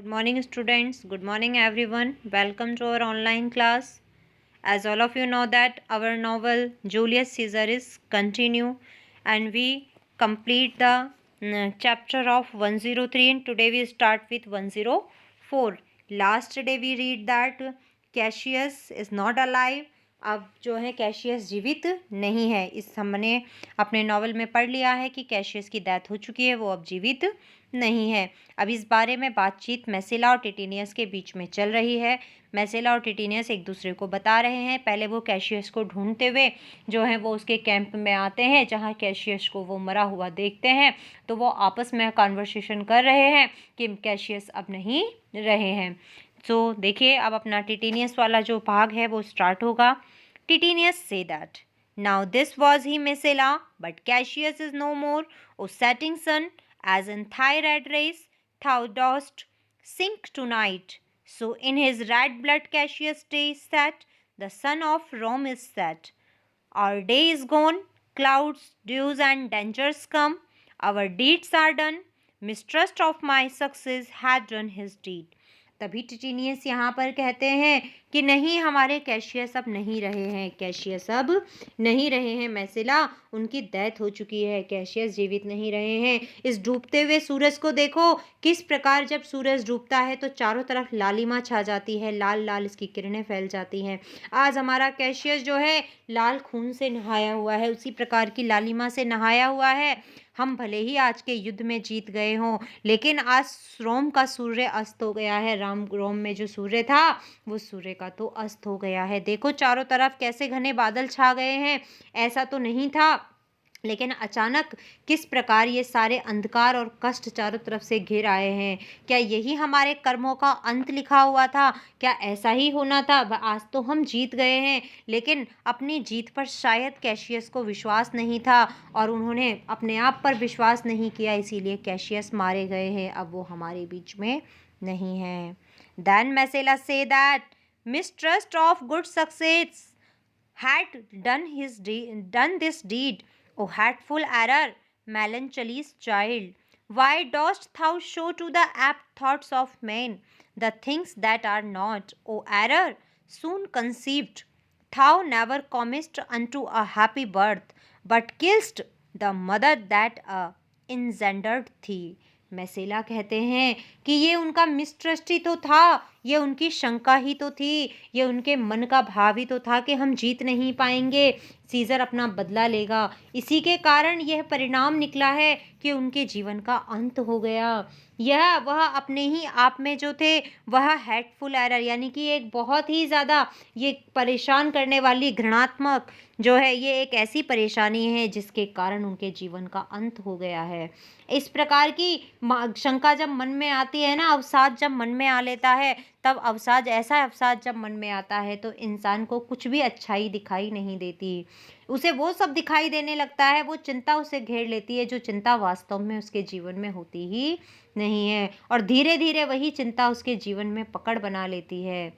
Good morning, students. Good morning, everyone. Welcome to our online class. As all of you know that our novel Julius Caesar is continue, and we complete the chapter of 103, and today we start with 104. Last day we read that Cassius is not alive. अब जो है Cassius जीवित नहीं है। इस हमने अपने novel में पढ़ लिया है कि कैशियस की डेथ हो चुकी है, वो अब जीवित नहीं है। अब इस बारे में बातचीत मेसिला और टिटिनियस के बीच में चल रही है। मेसिला और टिटिनियस एक दूसरे को बता रहे हैं। पहले वो कैशियस को ढूंढते हुए जो है वो उसके कैंप में आते हैं जहाँ कैशियस को वो मरा हुआ देखते हैं, तो वो आपस में कन्वर्सेशन कर रहे हैं कि कैशियस अब नहीं रहे हैं। तो देखिए अब अपना टिटिनियस वाला जो भाग है वो स्टार्ट होगा। Titinius says that now this was he Messala but Cassius is no more O setting sun as in thy red race thou dost sink tonight, so in his red blood Cassius stays set, the son of Rome is set. Our day is gone, clouds, dews and dangers come, our deeds are done, mistrust of my success had done his deed. तभी टिटिनियस यहाँ पर कहते हैं कि नहीं, हमारे Cassius अब नहीं रहे हैं, कैशियस अब नहीं रहे हैं मेसिला, उनकी डेथ हो चुकी है, कैशियस जीवित नहीं रहे हैं। इस डूबते हुए सूरज को देखो, किस प्रकार जब सूरज डूबता है तो चारों तरफ लालिमा छा जाती है, लाल लाल इसकी किरणें फैल जाती हैं। आज हमारा कैशियस जो है लाल खून से नहाया हुआ है, उसी प्रकार की लालिमा से नहाया हुआ है। हम भले ही आज के युद्ध में जीत गए हों, लेकिन आज रोम का सूर्य अस्त हो गया है। रोम में जो सूर्य था वो सूर्य का तो अस्त हो गया है। देखो चारों तरफ कैसे घने बादल छा गए हैं, ऐसा तो नहीं था, लेकिन अचानक किस प्रकार ये सारे अंधकार और कष्ट चारों तरफ से घिर आए हैं। क्या यही हमारे कर्मों का अंत लिखा हुआ था? क्या ऐसा ही होना था? आज तो हम जीत गए हैं, लेकिन अपनी जीत पर शायद कैशियस को विश्वास नहीं था और उन्होंने अपने आप पर विश्वास नहीं किया, इसीलिए कैशियस मारे गए हैं। अब वो हमारे बीच में नहीं है। Then Messala says that mistrust of good success had done this deed. O hateful error, melancholy's child, why dost thou show to the apt thoughts of men the things that are not? O error, soon conceived, thou never comest unto a happy birth, but killst the mother that engendered thee. मेसिला कहते हैं कि ये उनका mistrust ही तो था, ये उनकी शंका ही तो थी, ये उनके मन का भाव ही तो था कि हम जीत नहीं पाएंगे, सीजर अपना बदला लेगा। इसी के कारण यह परिणाम निकला है कि उनके जीवन का अंत हो गया। यह वह अपने ही आप में जो थे वह हेटफुल एरर, यानी कि एक बहुत ही ज़्यादा ये परेशान करने वाली घृणात्मक जो है, ये एक ऐसी परेशानी है जिसके कारण उनके जीवन का अंत हो गया है। इस प्रकार की शंका जब मन में आती है ना, अवसाद जब मन में आ लेता है, तब ऐसा अवसाद जब मन में आता है तो इंसान को कुछ भी अच्छाई दिखाई नहीं देती, उसे वो सब दिखाई देने लगता है, वो चिंता उसे घेर लेती है जो चिंता वास्तव में उसके जीवन में होती ही नहीं है, और धीरे धीरे वही चिंता उसके जीवन में पकड़ बना लेती है।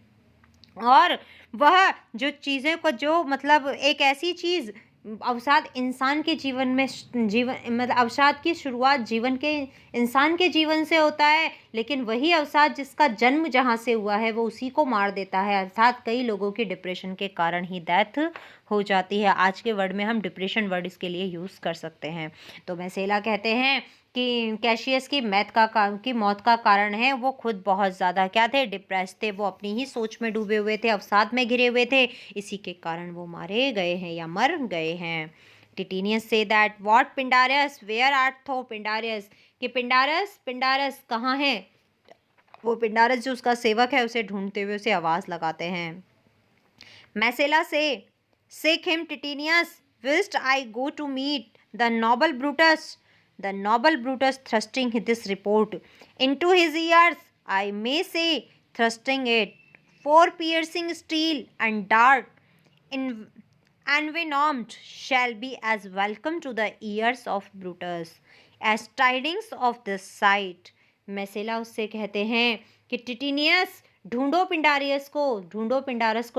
और वह जो चीज़ें को जो मतलब एक ऐसी चीज़ अवसाद इंसान के जीवन में मतलब अवसाद की शुरुआत जीवन के इंसान के जीवन से होता है, लेकिन वही अवसाद जिसका जन्म जहाँ से हुआ है वो उसी को मार देता है। अर्थात कई लोगों की डिप्रेशन के कारण ही डेथ हो जाती है। आज के वर्ड में हम डिप्रेशन वर्ड इसके लिए यूज़ कर सकते हैं। तो मेसिला कहते हैं कि कैशियस की मौत का कारण है वो खुद बहुत ज़्यादा क्या थे, डिप्रेस थे, वो अपनी ही सोच में डूबे हुए थे, अवसाद में घिरे हुए थे, इसी के कारण वो मारे गए हैं या मर गए हैं। Titinius says that what Pindarus where art thou Pindarus, कि पिंडारस कहाँ है? वो पिंडारस जो उसका सेवक है उसे ढूंढते हुए उसे आवाज़ लगाते हैं। मेसिला से Seek him, Titinius. Whilst I go to meet the noble Brutus thrusting this report into his ears, I may say, thrusting it, for piercing steel and dart, envenomed, shall be as welcome to the ears of Brutus as tidings of this sight. मेसिला उससे कहते हैं कि टिटिनियस, ढूंढो पिंडारस को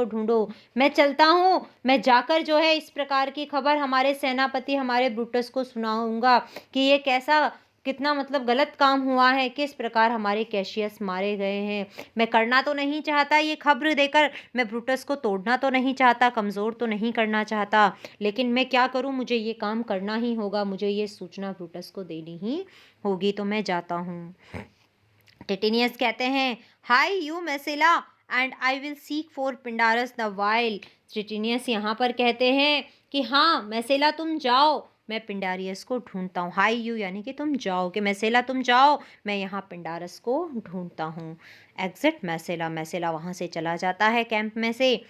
ढूंढो, मैं चलता हूँ, मैं जाकर जो है इस प्रकार की खबर हमारे सेनापति हमारे ब्रूटस को सुनाऊंगा कि ये कैसा कितना मतलब गलत काम हुआ है, किस प्रकार हमारे कैशियस मारे गए हैं। मैं करना तो नहीं चाहता ये खबर देकर, मैं ब्रूटस को तोड़ना तो नहीं चाहता, कमज़ोर तो नहीं करना चाहता, लेकिन मैं क्या करूं, मुझे ये काम करना ही होगा, मुझे ये सूचना ब्रूटस को देनी ही होगी, तो मैं जाता हूँ। टिटेनियस कहते हैं, hie you Messala and I will seek for Pindarus the while. Titinius यहाँ पर कहते हैं कि हाँ मेसिला तुम जाओ, मैं पिंडारियस को ढूंढता हूँ। हाई यू यानी कि तुम जाओ, कि मेसिला तुम जाओ, मैं यहाँ पिंडारस को ढूंढता हूँ। एग्जिट मेसिला, मेसिला वहाँ से चला जाता है कैंप में से।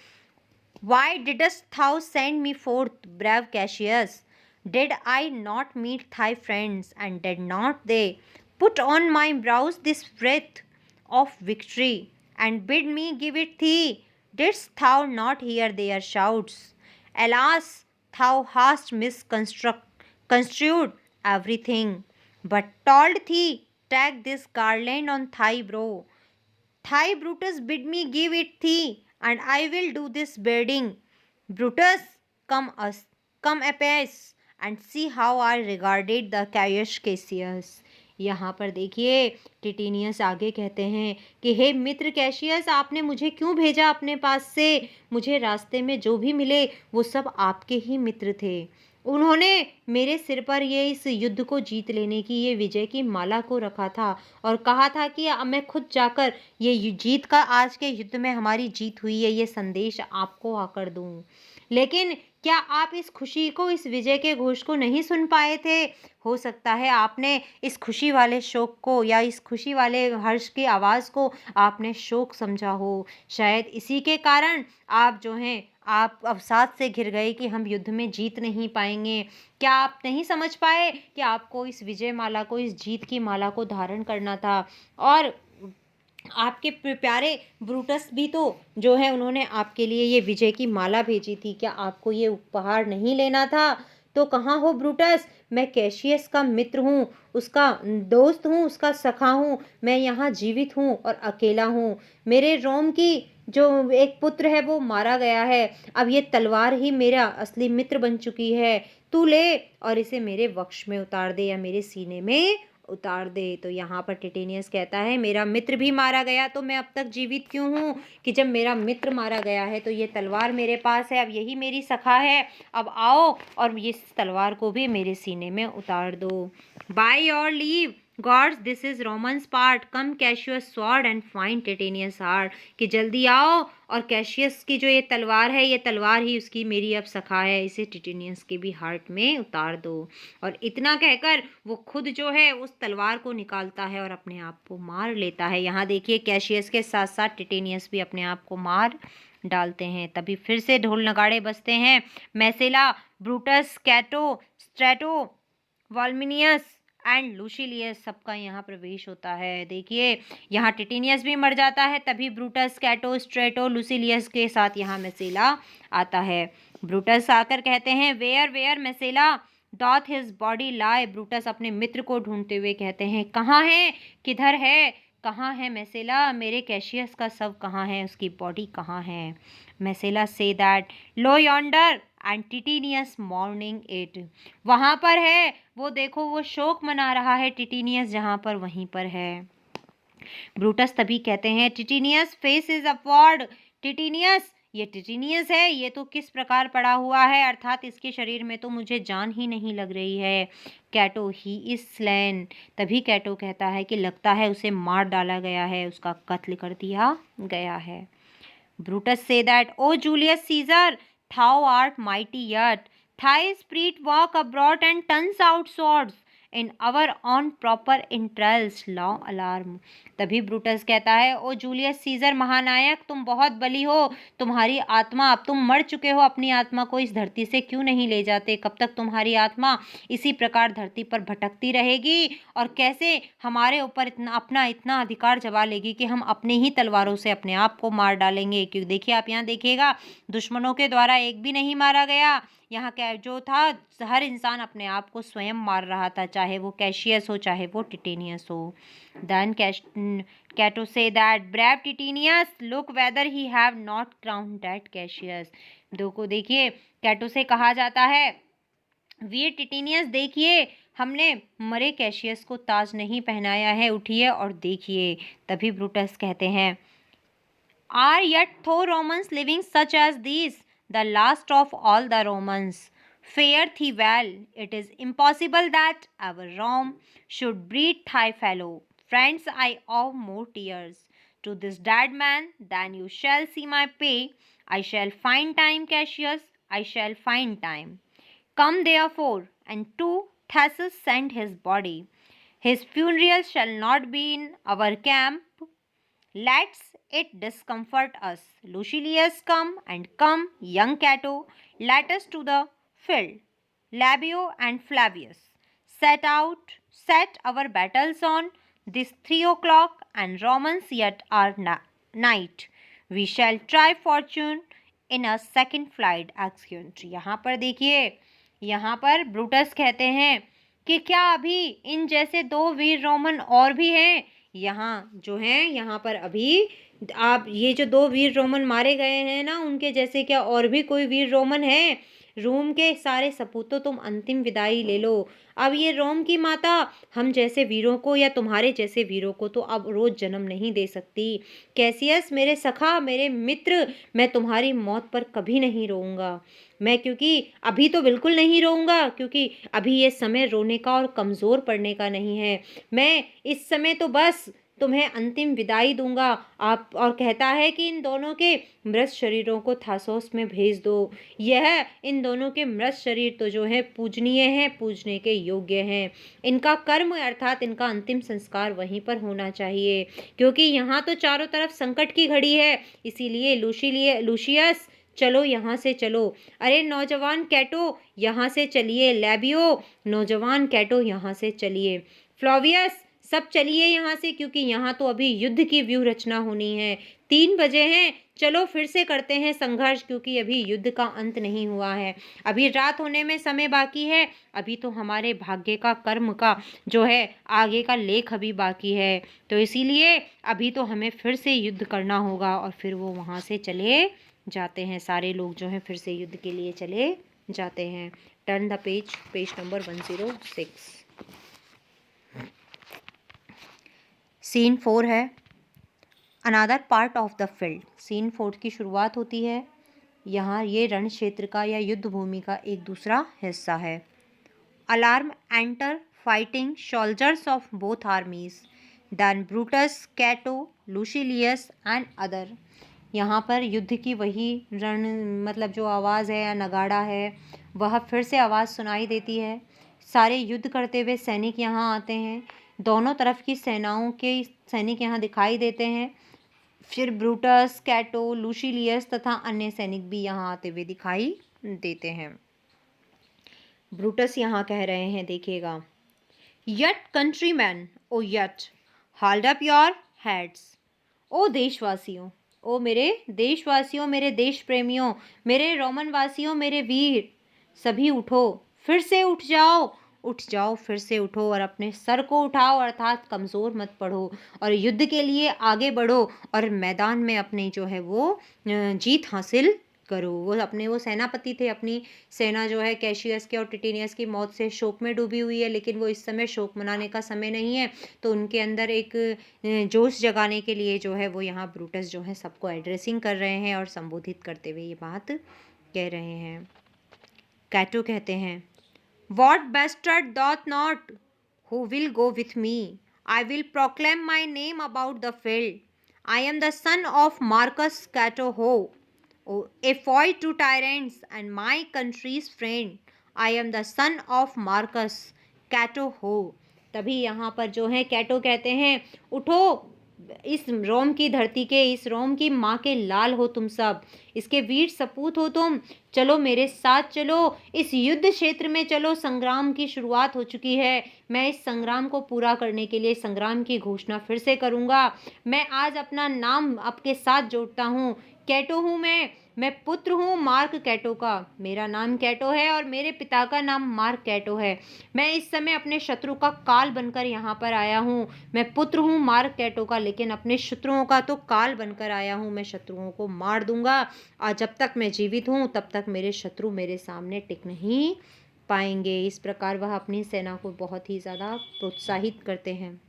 Why didst thou send me forth, brave Cassius? Did I not meet thy friends, and did not they put on my brows this wreath of victory, and bid me give it thee? Didst thou not hear their shouts? Alas, thou hast misconstrued everything, but told thee, take this garland on thy brow. Thy Brutus bid me give it thee, and I will do this bidding. Brutus, come apace, and see how I regarded the Caius Cassius. यहाँ पर देखिए टिटेनियस आगे कहते हैं कि हे मित्र Cassius, आपने मुझे क्यों भेजा अपने पास से? मुझे रास्ते में जो भी मिले वो सब आपके ही मित्र थे। उन्होंने मेरे सिर पर ये इस युद्ध को जीत लेने की, ये विजय की माला को रखा था और कहा था कि मैं खुद जाकर ये जीत का, आज के युद्ध में हमारी जीत हुई है, ये संदेश आपको आकर दूं। लेकिन क्या आप इस खुशी को, इस विजय के घोष को नहीं सुन पाए थे? हो सकता है आपने इस खुशी वाले शोक को, या इस खुशी वाले हर्ष की आवाज़ को आपने शोक समझा हो। शायद इसी के कारण आप जो हैं, आप अवसाद से घिर गए कि हम युद्ध में जीत नहीं पाएंगे। क्या आप नहीं समझ पाए कि आपको इस विजय माला को, इस जीत की माला को धारण करना था? और आपके प्यारे ब्रूटस भी तो जो है, उन्होंने आपके लिए ये विजय की माला भेजी थी। क्या आपको ये उपहार नहीं लेना था? तो कहाँ हो ब्रूटस? मैं कैशियस का मित्र हूँ, उसका दोस्त हूँ, उसका सखा हूँ। मैं यहाँ जीवित हूँ और अकेला हूँ। मेरे रोम की जो एक पुत्र है वो मारा गया है। अब ये तलवार ही मेरा असली मित्र बन चुकी है। तू ले और इसे मेरे वक्ष में उतार दे, या मेरे सीने में उतार दे। तो यहाँ पर टिटेनियस कहता है, मेरा मित्र भी मारा गया तो मैं अब तक जीवित क्यों हूँ? कि जब मेरा मित्र मारा गया है तो ये तलवार मेरे पास है, अब यही मेरी सखा है। अब आओ और इस तलवार को भी मेरे सीने में उतार दो। By your leave gods, this is Romans part, come Cassius sword and find Titinius heart. कि जल्दी आओ और कैशियस की जो ये तलवार है, ये तलवार ही उसकी मेरी अब सखा है, इसे टिटेनियस के भी हार्ट में उतार दो। और इतना कहकर वो खुद जो है उस तलवार को निकालता है और अपने आप को मार लेता है। यहाँ देखिए कैशियस के साथ साथ टिटेनियस भी अपने आप को मार डालते हैं। तभी फिर से ढोल नगाड़े बजते हैं। मेसिला, ब्रूटस, कैटो, स्ट्रेटो, वॉल्मिनियस एंड लूसिलियस सबका यहाँ प्रवेश होता है। देखिए यहाँ टिटेनियस भी मर जाता है, तभी ब्रूटस, कैटो, स्ट्रेटो, लूसिलियस के साथ यहाँ मेसिला आता है। ब्रूटस आकर कहते हैं, where where Messala doth his body lie. Brutus अपने मित्र को ढूंढते हुए कहते हैं, कहाँ है, किधर है, कहाँ है मेसिला? मेरे कैशियस का शव कहाँ है, उसकी बॉडी कहाँ है? Messala says that lo yonder and Titinius mourning it. वहाँ पर है, वो देखो, वो शोक मना रहा है टिटेनियस जहाँ पर, वहीं पर है। ब्रूटस तभी कहते हैं, टिटेनियस फेस इज अपवर्ड। टिटेनियस, ये टिटेनियस है, ये तो किस प्रकार पड़ा हुआ है, अर्थात इसके शरीर में तो मुझे जान ही नहीं लग रही है। कैटो, ही इज स्लेन। तभी कैटो कहता है कि लगता है उसे मार डाला गया है, उसका कत्ल कर दिया गया है। ब्रूटस से that O Julius Caesar, thou art mighty yet, thy spirit walk abroad and turns out swords in our own proper interests, law alarm। तभी ब्रूटस कहता है, ओ जूलियस सीजर महानायक, तुम बहुत बली हो, तुम्हारी आत्मा, अब तुम मर चुके हो, अपनी आत्मा को इस धरती से क्यों नहीं ले जाते? कब तक तुम्हारी आत्मा इसी प्रकार धरती पर भटकती रहेगी और कैसे हमारे ऊपर इतना अधिकार जमा लेगी कि हम अपने ही तलवारों से अपने आप को मार डालेंगे? क्योंकि देखिए आप यहाँ देखिएगा, दुश्मनों के द्वारा एक भी नहीं मारा गया। यहाँ क्या जो था, हर इंसान अपने आप को स्वयं मार रहा था, चाहे वो कैशियस हो, चाहे वो टिटेनियस हो। Then Cato says that brave Titinius look whether he have not crown that Cassius. दो को देखिए कैटो से कहा जाता है, वीर टिटेनियस देखिए, हमने मरे कैशियस को ताज नहीं पहनाया है, उठिए और देखिए। तभी ब्रूटस कहते हैं, Are yet though Romans living such as these, the last of all the Romans? Fare thee well. It is impossible that our Rome should breed thy fellow. Friends, I owe more tears to this dead man than you shall see my pay. I shall find time, Cassius, I shall find time. Come therefore, and to Thassus send his body. His funeral shall not be in our camp. Let's it discomfort us. Lucilius, come, and come, young Cato, let us to the field. Labio and Flavius, set our battles on this 3 o'clock, and Romans yet are night. We shall try fortune in a second flight. Exeunt. यहाँ पर देखिए, यहाँ पर Brutus कहते हैं कि क्या अभी इन जैसे 2 वीर रोमन और भी हैं? यहाँ जो हैं, यहाँ पर अभी आप ये जो 2 वीर रोमन मारे गए हैं ना, उनके जैसे क्या और भी कोई वीर रोमन है? रोम के सारे सपूतों, तुम अंतिम विदाई ले लो। अब ये रोम की माता हम जैसे वीरों को या तुम्हारे जैसे वीरों को तो अब रोज जन्म नहीं दे सकती। कैसियस मेरे सखा, मेरे मित्र, मैं तुम्हारी मौत पर कभी नहीं रोऊंगा। मैं क्योंकि अभी तो बिल्कुल नहीं रोऊंगा, क्योंकि अभी ये समय रोने का और कमज़ोर पड़ने का नहीं है। मैं इस समय तो बस तुम्हें अंतिम विदाई दूंगा। आप और कहता है कि इन दोनों के मृत शरीरों को थासोस में भेज दो। यह इन दोनों के मृत शरीर तो जो है पूजनीय हैं, पूजने के योग्य हैं। इनका कर्म अर्थात इनका अंतिम संस्कार वहीं पर होना चाहिए, क्योंकि यहाँ तो चारों तरफ संकट की घड़ी है। इसीलिए लूशियस, चलो यहाँ से चलो। अरे नौजवान कैटो, यहाँ से चलिए। लैबियो, नौजवान कैटो, यहाँ से चलिए। फ्लोवियस, सब चलिए यहाँ से, क्योंकि यहाँ तो अभी युद्ध की व्यूह रचना होनी है। 3 बजे हैं, चलो फिर से करते हैं संघर्ष, क्योंकि अभी युद्ध का अंत नहीं हुआ है। अभी रात होने में समय बाकी है। अभी तो हमारे भाग्य का, कर्म का जो है आगे का लेख अभी बाकी है। तो इसीलिए अभी तो हमें फिर से युद्ध करना होगा। और फिर वो वहाँ से चले जाते हैं। सारे लोग जो हैं फिर से युद्ध के लिए चले जाते हैं। Turn the page, page number 106। Scene 4 है, another part of the field. Scene 4 की शुरुआत होती है। यहाँ ये रण क्षेत्र का या युद्ध भूमि का एक दूसरा हिस्सा है। Alarm enter fighting soldiers of both armies, then Brutus, Cato, Lucilius and other. यहाँ पर युद्ध की वही रण मतलब जो आवाज़ है या नगाड़ा है, वह फिर से आवाज़ सुनाई देती है। सारे युद्ध करते हुए सैनिक यहाँ आते हैं। दोनों तरफ की सेनाओं के सैनिक यहाँ दिखाई देते हैं। फिर ब्रूटस, कैटो, लूसिलियस तथा अन्य सैनिक भी यहाँ आते हुए दिखाई देते हैं। ब्रूटस यहाँ कह रहे हैं, देखिएगा, yet countryman, O yet hold up your heads. ओ देशवासियों, ओ मेरे देशवासियों, मेरे देश प्रेमियों, मेरे रोमन वासियों, मेरे वीर, सभी उठो, फिर से उठ जाओ, उठ जाओ, फिर से उठो और अपने सर को उठाओ, अर्थात कमज़ोर मत पड़ो और युद्ध के लिए आगे बढ़ो और मैदान में अपने जो है वो जीत हासिल करो। वो सेनापति थे, अपनी सेना जो है कैशियस के और टिटिनियस की मौत से शोक में डूबी हुई है, लेकिन वो इस समय शोक मनाने का समय नहीं है। तो उनके अंदर एक जोश जगाने के लिए जो है वो यहाँ ब्रूटस जो है सबको एड्रेसिंग कर रहे हैं और संबोधित करते हुए ये बात कह रहे हैं। कैटो कहते हैं, What bastard doth not, who will go with me? I will proclaim my name about the field. I am the son of Marcus Cato Ho, a foil to tyrants and my country's friend. I am the son of Marcus Cato Ho. तभी यहाँ पर जो है कैटो कहते हैं, उठो, इस रोम की धरती के, इस रोम की माँ के लाल हो तुम सब, इसके वीर सपूत हो तुम। चलो मेरे साथ चलो, इस युद्ध क्षेत्र में चलो। संग्राम की शुरुआत हो चुकी है। मैं इस संग्राम को पूरा करने के लिए संग्राम की घोषणा फिर से करूँगा। मैं आज अपना नाम आपके साथ जोड़ता हूँ। कैटो हूँ मैं पुत्र हूँ मार्क कैटो का। मेरा नाम कैटो है और मेरे पिता का नाम मार्क कैटो है। मैं इस समय अपने शत्रु का काल बनकर यहाँ पर आया हूँ। मैं पुत्र हूँ मार्क कैटो का, लेकिन अपने शत्रुओं का तो काल बनकर आया हूँ। मैं शत्रुओं को मार दूंगा और जब तक मैं जीवित हूँ तब तक मेरे शत्रु मेरे सामने टिक नहीं पाएंगे। इस प्रकार वह अपनी सेना को बहुत ही ज़्यादा प्रोत्साहित करते हैं।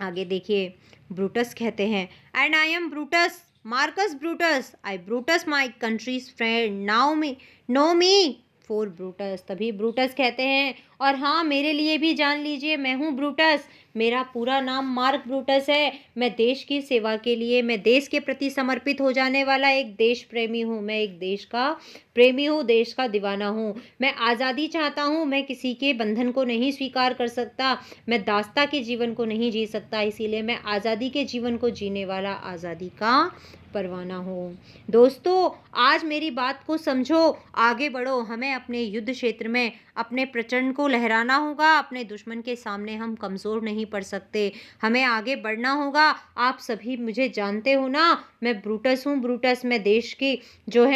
आगे देखिए, ब्रूटस कहते हैं, and I am Brutus, Marcus Brutus, I Brutus my countries friend, now me know me for Brutus. तभी ब्रूटस कहते हैं, और हाँ, मेरे लिए भी जान लीजिए, मैं हूँ ब्रूटस, मेरा पूरा नाम मार्क ब्रूटस है। मैं देश की सेवा के लिए, मैं देश के प्रति समर्पित हो जाने वाला एक देश प्रेमी हूँ। मैं एक देश का प्रेमी हूँ, देश का दीवाना हूँ। मैं आज़ादी चाहता हूँ, मैं किसी के बंधन को नहीं स्वीकार कर सकता, मैं दासता के जीवन को नहीं जी सकता, इसीलिए मैं आज़ादी के जीवन को जीने वाला आज़ादी का परवाना हूँ। दोस्तों, आज मेरी बात को समझो, आगे बढ़ो। हमें अपने युद्ध क्षेत्र में अपने प्रचंड को लहराना होगा। अपने दुश्मन के सामने हम कमज़ोर नहीं पड़ सकते, हमें आगे बढ़ना होगा। आप सभी मुझे जानते हो ना, मैं ब्रूटस हूँ, ब्रूटस। मैं देश की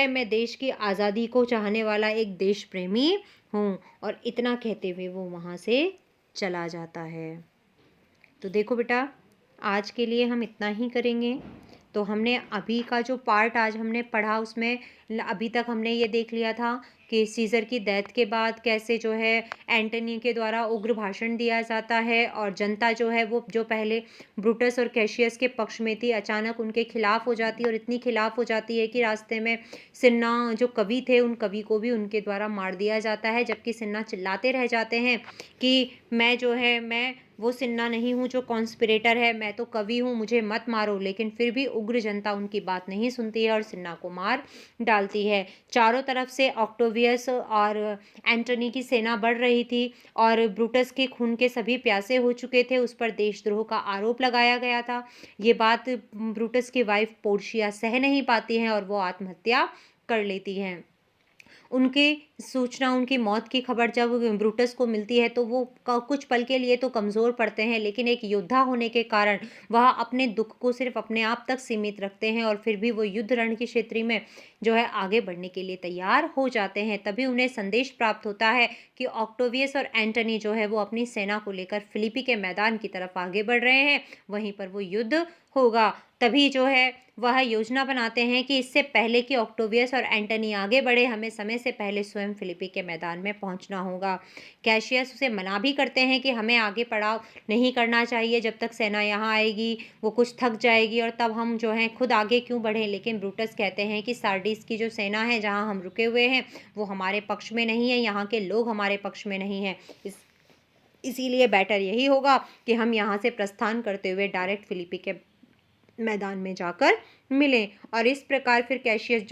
मैं देश की आज़ादी को चाहने वाला एक देश प्रेमी हूँ। और इतना कहते हुए वो वहाँ से चला जाता है। तो देखो बेटा, आज के लिए हम इतना ही करेंगे। तो हमने अभी का जो पार्ट आज हमने पढ़ा, उसमें अभी तक हमने ये देख लिया था कि सीज़र की डेथ के बाद कैसे एंटनी के द्वारा उग्र भाषण दिया जाता है, और जनता वो जो पहले ब्रूटस और कैशियस के पक्ष में थी, अचानक उनके खिलाफ हो जाती है, और इतनी खिलाफ हो जाती है कि रास्ते में सिन्हा जो कवि थे, उन कवि को भी उनके द्वारा मार दिया जाता है। जबकि सिन्हा चिल्लाते रह जाते हैं कि मैं वो सिन्हा नहीं हूँ जो कॉन्स्पिरेटर है, मैं तो कवि हूँ, मुझे मत मारो। लेकिन फिर भी उग्र जनता उनकी बात नहीं सुनती है और सिन्हा को मार डालती है। चारों तरफ से ऑक्टोवियस और एंटनी की सेना बढ़ रही थी, और ब्रूटस के खून के सभी प्यासे हो चुके थे। उस पर देशद्रोह का आरोप लगाया गया था। ये बात ब्रूटस की वाइफ पोर्शिया सह नहीं पाती हैं, और वो आत्महत्या कर लेती हैं। उनकी मौत की खबर जब ब्रूटस को मिलती है, तो वो कुछ पल के लिए तो कमज़ोर पड़ते हैं, लेकिन एक योद्धा होने के कारण वह अपने दुख को सिर्फ अपने आप तक सीमित रखते हैं, और फिर भी वो युद्ध रण की क्षेत्र में आगे बढ़ने के लिए तैयार हो जाते हैं। तभी उन्हें संदेश प्राप्त होता है कि ऑक्टोवियस और एंटनी वो अपनी सेना को लेकर फिलिपी के मैदान की तरफ आगे बढ़ रहे हैं, वहीं पर वो युद्ध होगा। तभी वह योजना बनाते हैं कि इससे पहले कि ऑक्टोवियस और एंटनी आगे बढ़े, हमें समय से पहले स्वयं फिलिपी के मैदान में पहुंचना होगा। कैशियस उसे मना भी करते हैं कि हमें आगे पड़ाव नहीं करना चाहिए, जब तक सेना यहाँ आएगी वो कुछ थक जाएगी, और तब हम खुद आगे क्यों बढ़ें। लेकिन ब्रूटस कहते हैं कि सार्डिस की जो सेना है, जहाँ हम रुके हुए हैं, वो हमारे पक्ष में नहीं है, यहाँ के लोग हमारे पक्ष में नहीं हैं। इसीलिए बेटर यही होगा कि हम यहाँ से प्रस्थान करते हुए डायरेक्ट फिलिपी के मैदान में जाकर मिलें। और इस प्रकार फिर कैशियस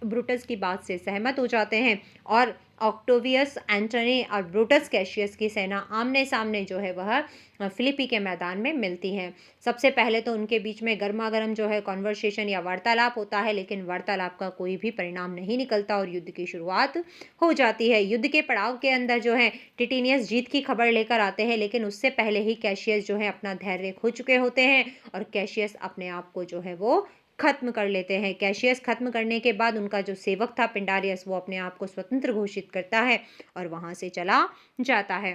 ब्रूटस की बात से सहमत हो जाते हैं, और ऑक्टोवियस, एंटनी और ब्रूटस कैशियस की सेना आमने सामने वह फिलिपी के मैदान में मिलती हैं। सबसे पहले तो उनके बीच में गर्मा गर्म कॉन्वर्सेशन या वार्तालाप होता है, लेकिन वार्तालाप का कोई भी परिणाम नहीं निकलता और युद्ध की शुरुआत हो जाती है। युद्ध के पड़ाव के अंदर टिटिनियस जीत की खबर लेकर आते हैं, लेकिन उससे पहले ही कैशियस अपना धैर्य खो चुके होते हैं, और कैशियस अपने आप को वो खत्म कर लेते हैं। कैशियस खत्म करने के बाद उनका जो सेवक था पिंडारियस, वो अपने आप को स्वतंत्र घोषित करता है और वहां से चला जाता है।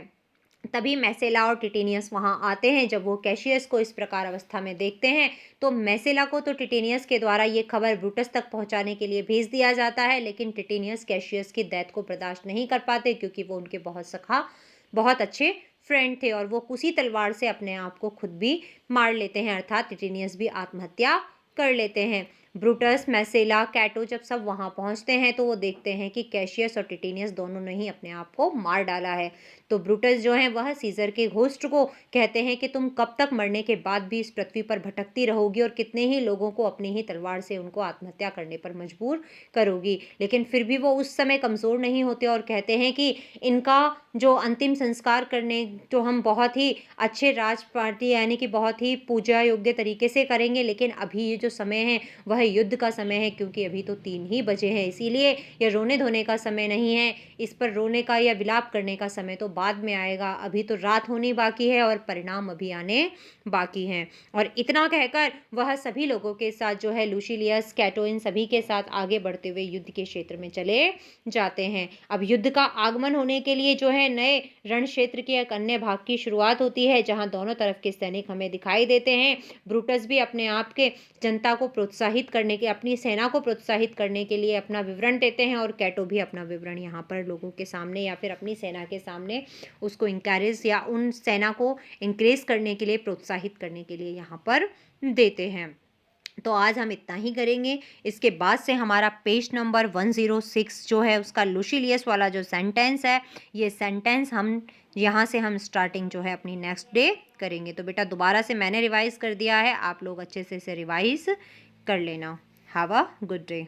तभी मैसेला और टिटेनियस वहां आते हैं। जब वो कैशियस को इस प्रकार अवस्था में देखते हैं, तो मैसेला को तो टिटेनियस के द्वारा ये खबर ब्रूटस तक पहुंचाने के लिए भेज दिया जाता है, लेकिन टिटेनियस कैशियस की डेथ को बर्दाश्त नहीं कर पाते, क्योंकि वो उनके बहुत अच्छे फ्रेंड थे, और वो उसी तलवार से अपने आप को खुद भी मार लेते हैं, अर्थात टिटेनियस भी आत्महत्या कर लेते हैं। ब्रूटस, मैसेला, कैटो जब सब वहां पहुंचते हैं, तो वो देखते हैं कि कैशियस और टिटेनियस दोनों ने ही अपने आप को मार डाला है। तो ब्रूटस वह सीजर के घोस्ट को कहते हैं कि तुम कब तक मरने के बाद भी इस पृथ्वी पर भटकती रहोगी, और कितने ही लोगों को अपनी ही तलवार से उनको आत्महत्या करने पर मजबूर करोगी। लेकिन फिर भी वो उस समय कमज़ोर नहीं होते, और कहते हैं कि इनका जो अंतिम संस्कार करने तो हम बहुत ही अच्छे राजपाटी यानी कि बहुत ही पूजा योग्य तरीके से करेंगे, लेकिन अभी ये जो समय है वह युद्ध का समय है, क्योंकि अभी तो 3 ही बजे हैं, इसीलिए यह रोने धोने का समय नहीं है। इस पर रोने का या विलाप करने का समय तो बाद में आएगा, अभी तो रात होनी बाकी है और परिणाम अभी आने बाकी हैं। और इतना कहकर वह सभी लोगों के साथ लुसिलियस, कैटो, इन सभी के साथ आगे बढ़ते हुए युद्ध के क्षेत्र में चले जाते हैं। अब युद्ध का आगमन होने के लिए नए रण क्षेत्र के एक अन्य भाग की शुरुआत होती है, जहां दोनों तरफ के सैनिक हमें दिखाई देते हैं। ब्रूटस भी अपने आप के जनता को प्रोत्साहित करने के, अपनी सेना को प्रोत्साहित करने के लिए अपना विवरण देते हैं और कैटो भी अपना विवरण यहाँ पर लोगों के सामने या फिर अपनी सेना के सामने उसको इंकरेज या उन सेना को इंक्रेज करने के लिए, प्रोत्साहित करने के लिए यहाँ पर देते हैं। तो आज हम इतना ही करेंगे। इसके बाद से हमारा पेज नंबर 106 जो है उसका लुसिलियस वाला जो सेंटेंस है, ये सेंटेंस हम यहाँ से हम स्टार्टिंग जो है अपनी नेक्स्ट डे करेंगे। तो बेटा दोबारा से मैंने रिवाइज़ कर दिया है, आप लोग अच्छे से इसे रिवाइज़ कर लेना। Have a good day.